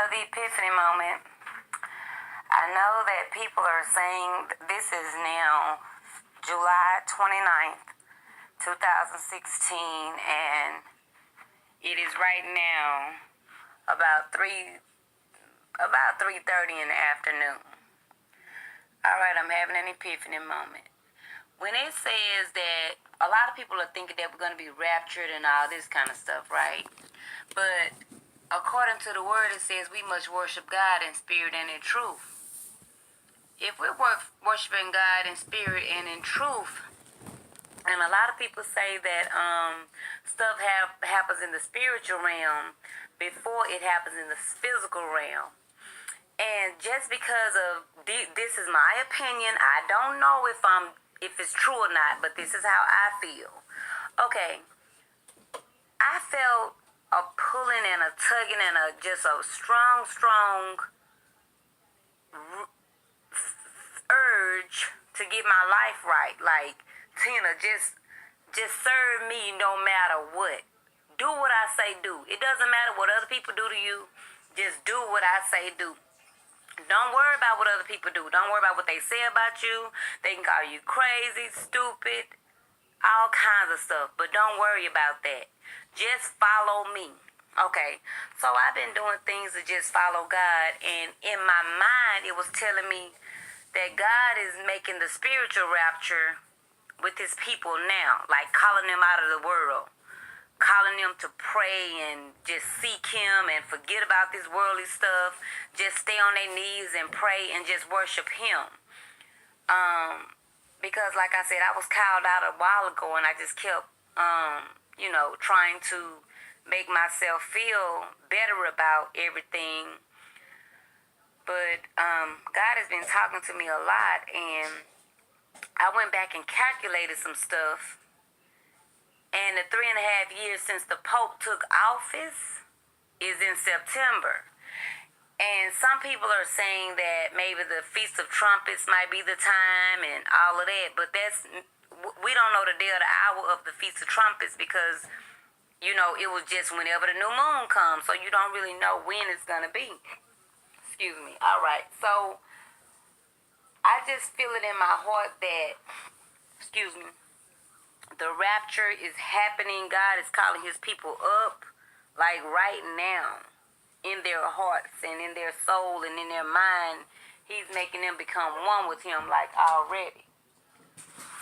of the epiphany moment. I know that people are saying this is now July 29th, 2016, and it is right now about 3:30 in the afternoon. All right, I'm having an epiphany moment. When it says that a lot of people are thinking that we're going to be raptured and all this kind of stuff, right? But according to the word, it says we must worship God in spirit and in truth. If we're worshiping God in spirit and in truth, and a lot of people say that stuff happens in the spiritual realm before it happens in the physical realm. And just because of this is my opinion, I don't know if it's true or not, but this is how I feel. Okay, I felt a pulling and a tugging and just a strong urge to get my life right. Like, Tina, just serve me no matter what. Do what I say do. It doesn't matter what other people do to you. Just do what I say do. Don't worry about what other people do. Don't worry about what they say about you. They can call you crazy, stupid, all kinds of stuff. But don't worry about that. Just follow me. Okay, so I've been doing things to just follow God. And in my mind, it was telling me that God is making the spiritual rapture with his people now. Like calling them out of the world. Calling them to pray and just seek him and forget about this worldly stuff. Just stay on their knees and pray and just worship him. Because like I said, I was called out a while ago and I just kept, trying to make myself feel better about everything. But God has been talking to me a lot, and I went back and calculated some stuff. And the 3.5 years since the Pope took office is in September. And some people are saying that maybe the Feast of Trumpets might be the time and all of that. But we don't know the day or the hour of the Feast of Trumpets because, it was just whenever the new moon comes. So you don't really know when it's going to be. Excuse me. All right. So I just feel it in my heart that, the rapture is happening. God is calling his people up, like right now, in their hearts and in their soul and in their mind. He's making them become one with him, like already.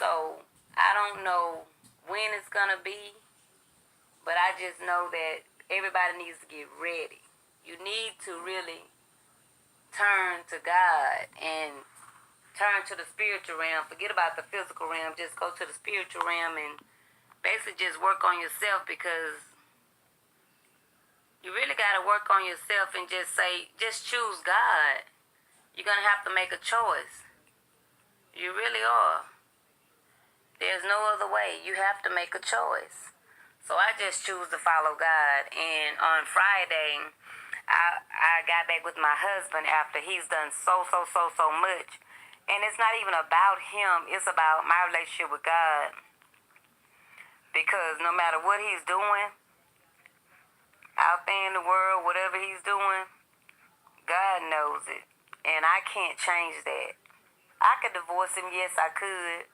So I don't know when it's going to be, but I just know that everybody needs to get ready. You need to really turn to God and turn to the spiritual realm. Forget about the physical realm. Just go to the spiritual realm and basically just work on yourself, because you really got to work on yourself and just choose God. You're going to have to make a choice. You really are. There's no other way. You have to make a choice. So I just choose to follow God. And on Friday, I got back with my husband after he's done so much. And it's not even about him. It's about my relationship with God. Because no matter what he's doing out there in the world, whatever he's doing, God knows it. And I can't change that. I could divorce him, yes, I could.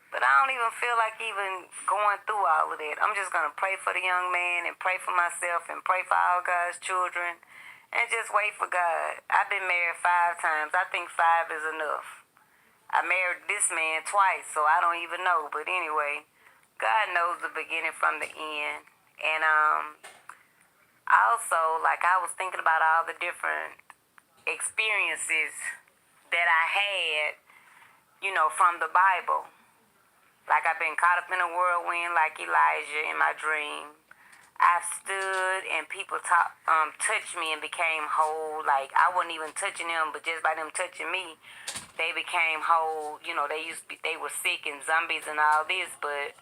But I don't even feel like even going through all of that. I'm just going to pray for the young man and pray for myself and pray for all God's children and just wait for God. I've been married 5 times. I think 5 is enough. I married this man twice, so I don't even know. But anyway, God knows the beginning from the end. And also, like, I was thinking about all the different experiences that I had, from the Bible. Like, I've been caught up in a whirlwind like Elijah in my dream. I've stood and people touched me and became whole. Like, I wasn't even touching them, but just by them touching me, they became whole. They were sick and zombies and all this, but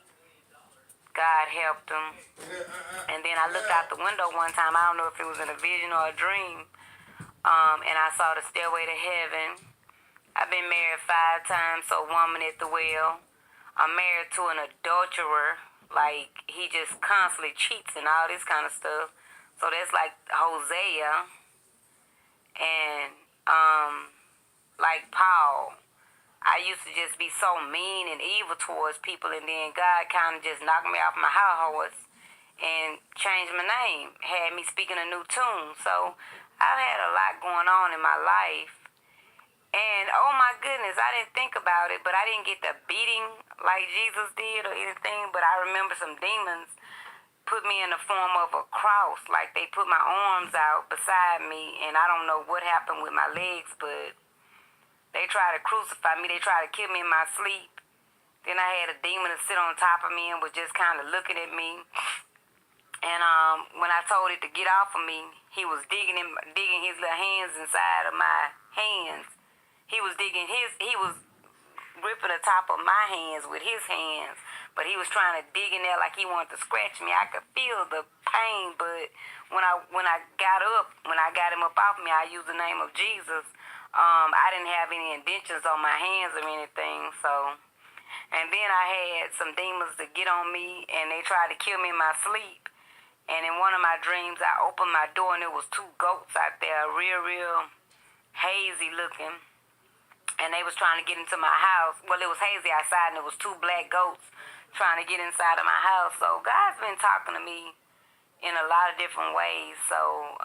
God helped them. And then I looked out the window one time. I don't know if it was in a vision or a dream. And I saw the stairway to heaven. I've been married 5 times, so woman at the well. I'm married to an adulterer. Like, he just constantly cheats and all this kind of stuff. So that's like Hosea. And like Paul, I used to just be so mean and evil towards people, and then God kind of just knocked me off my high horse and changed my name, had me speaking a new tune. So I've had a lot going on in my life. And oh my goodness, I didn't think about it, but I didn't get the beating like Jesus did or anything. But I remember some demons put me in the form of a cross, like they put my arms out beside me, and I don't know what happened with my legs, but they tried to crucify me. They tried to kill me in my sleep. Then I had a demon to sit on top of me and was just kind of looking at me. And when I told it to get off of me, he was digging his little hands inside of my hands. He was gripping the top of my hands with his hands, but he was trying to dig in there like he wanted to scratch me. I could feel the pain, but when I got him up off me, I used the name of Jesus. I didn't have any indentions on my hands or anything, so. And then I had some demons to get on me, and they tried to kill me in my sleep. And in one of my dreams, I opened my door, and there was two goats out there, real hazy looking. And they was trying to get into my house. Well, it was hazy outside, and there was two black goats trying to get inside of my house. So God's been talking to me in a lot of different ways. So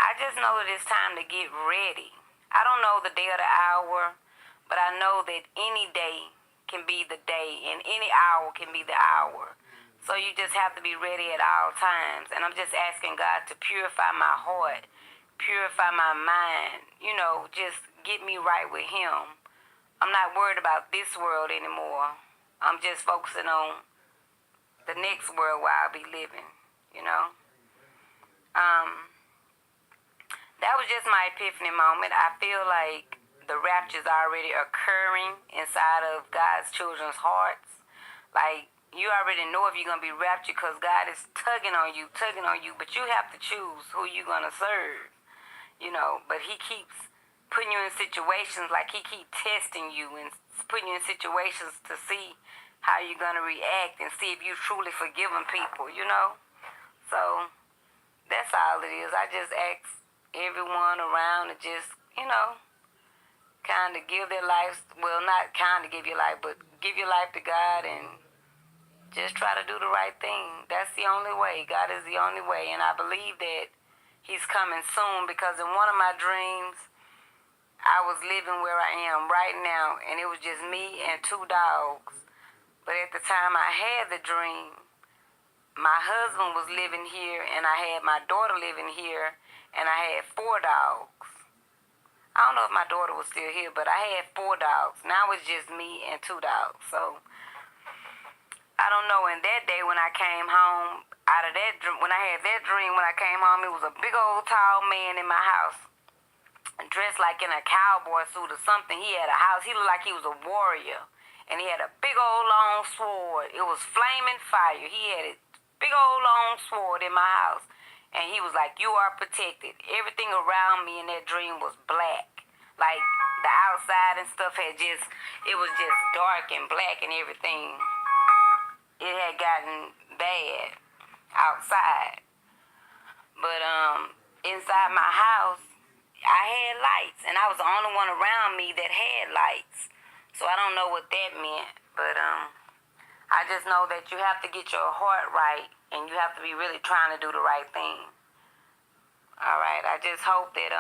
I just know that it's time to get ready. I don't know the day or the hour, but I know that any day can be the day, and any hour can be the hour. So you just have to be ready at all times. And I'm just asking God to purify my heart, purify my mind, just get me right with him. I'm not worried about this world anymore. I'm just focusing on the next world where I'll be living, That was just my epiphany moment. I feel like the rapture's already occurring inside of God's children's hearts. Like, you already know if you're going to be raptured because God is tugging on you, but you have to choose who you're going to serve, But he keeps putting you in situations, like he keeps testing you and putting you in situations to see how you're going to react and see if you truly forgiven people, So that's all it is. I just ask everyone around to just, kind of give their lives, well, not kind of give your life, but give your life to God and just try to do the right thing. That's the only way. God is the only way. And I believe that he's coming soon, because in one of my dreams, I was living where I am right now, and it was just me and two dogs. But at the time I had the dream, my husband was living here, and I had my daughter living here, and I had 4 dogs. I don't know if my daughter was still here, but I had 4 dogs. Now it's just me and 2 dogs. So I don't know. And that day when I came home, when I had that dream, when I came home, it was a big old tall man in my house, dressed like in a cowboy suit or something. He had a house. He looked like he was a warrior. And he had a big old long sword. It was flaming fire. He had a big old long sword in my house. And he was like, "You are protected." Everything around me in that dream was black. Like the outside and stuff it was just dark and black and everything. It had gotten bad outside. But inside my house, I had lights, and I was the only one around me that had lights. So I don't know what that meant, but I just know that you have to get your heart right, and you have to be really trying to do the right thing. All right, I just hope that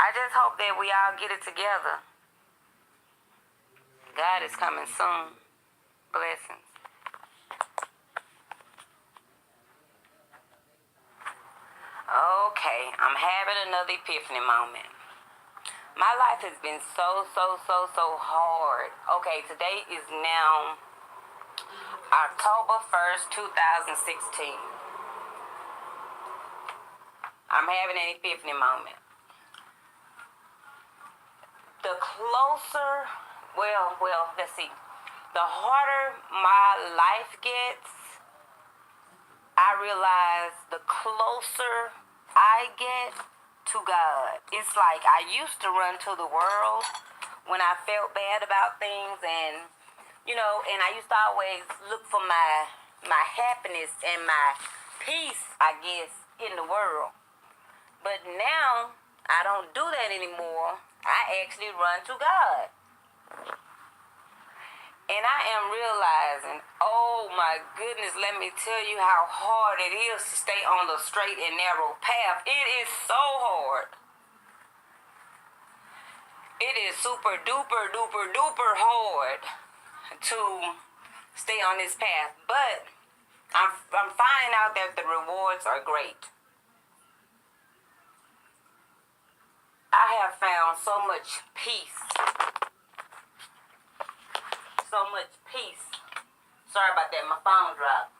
I just hope that we all get it together. God is coming soon. Blessings. Okay, I'm having another epiphany moment. My life has been so hard. Okay, today is now October 1st, 2016. I'm having an epiphany moment. The closer, let's see. The harder my life gets, I realize the closer I get to God. It's like I used to run to the world when I felt bad about things, and and I used to always look for my happiness and my peace, I guess, in the world. But now, I don't do that anymore. I actually run to God. And I am realizing, oh my goodness, let me tell you how hard it is to stay on the straight and narrow path. It is so hard. It is super duper duper duper hard to stay on this path. But I'm finding out that the rewards are great. I have found so much peace. So much peace. Sorry about that, my phone dropped.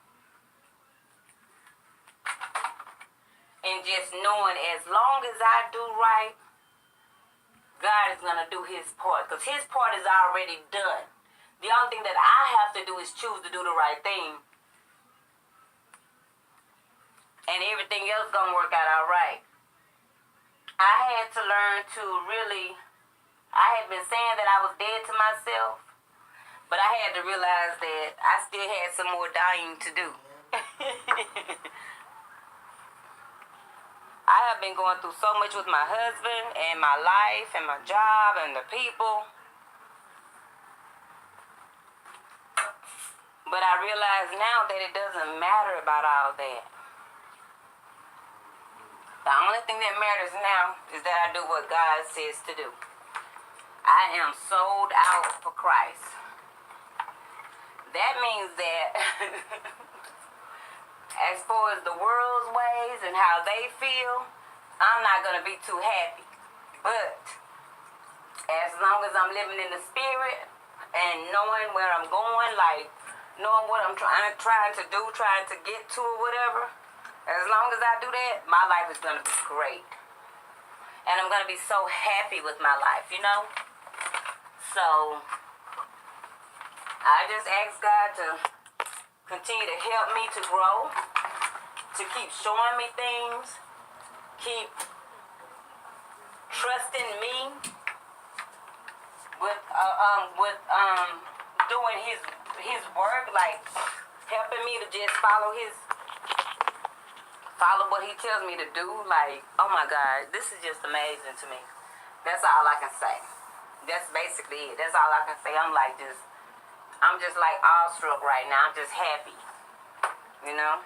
And just knowing as long as I do right, God is going to do his part. Because his part is already done. The only thing that I have to do is choose to do the right thing. And everything else going to work out all right. I had to learn to really, I had been saying that I was dead to myself. But I had to realize that I still had some more dying to do. I have been going through so much with my husband and my life and my job and the people. But I realize now that it doesn't matter about all that. The only thing that matters now is that I do what God says to do. I am sold out for Christ. That means that as far as the world's ways and how they feel, I'm not going to be too happy. But as long as I'm living in the spirit and knowing where I'm going, like knowing what I'm trying to do, trying to get to or whatever, as long as I do that, my life is going to be great. And I'm going to be so happy with my life, you know? So I just ask God to continue to help me to grow, to keep showing me things, keep trusting me with doing his work, like helping me to just follow what he tells me to do. Like, oh my God, this is just amazing to me. That's all I can say. That's basically it. That's all I can say. I'm just like awestruck right now. I'm just happy, you know?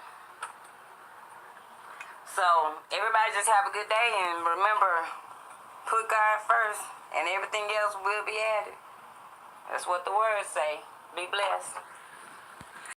So, everybody just have a good day and remember, put God first and everything else will be added. That's what the words say. Be blessed.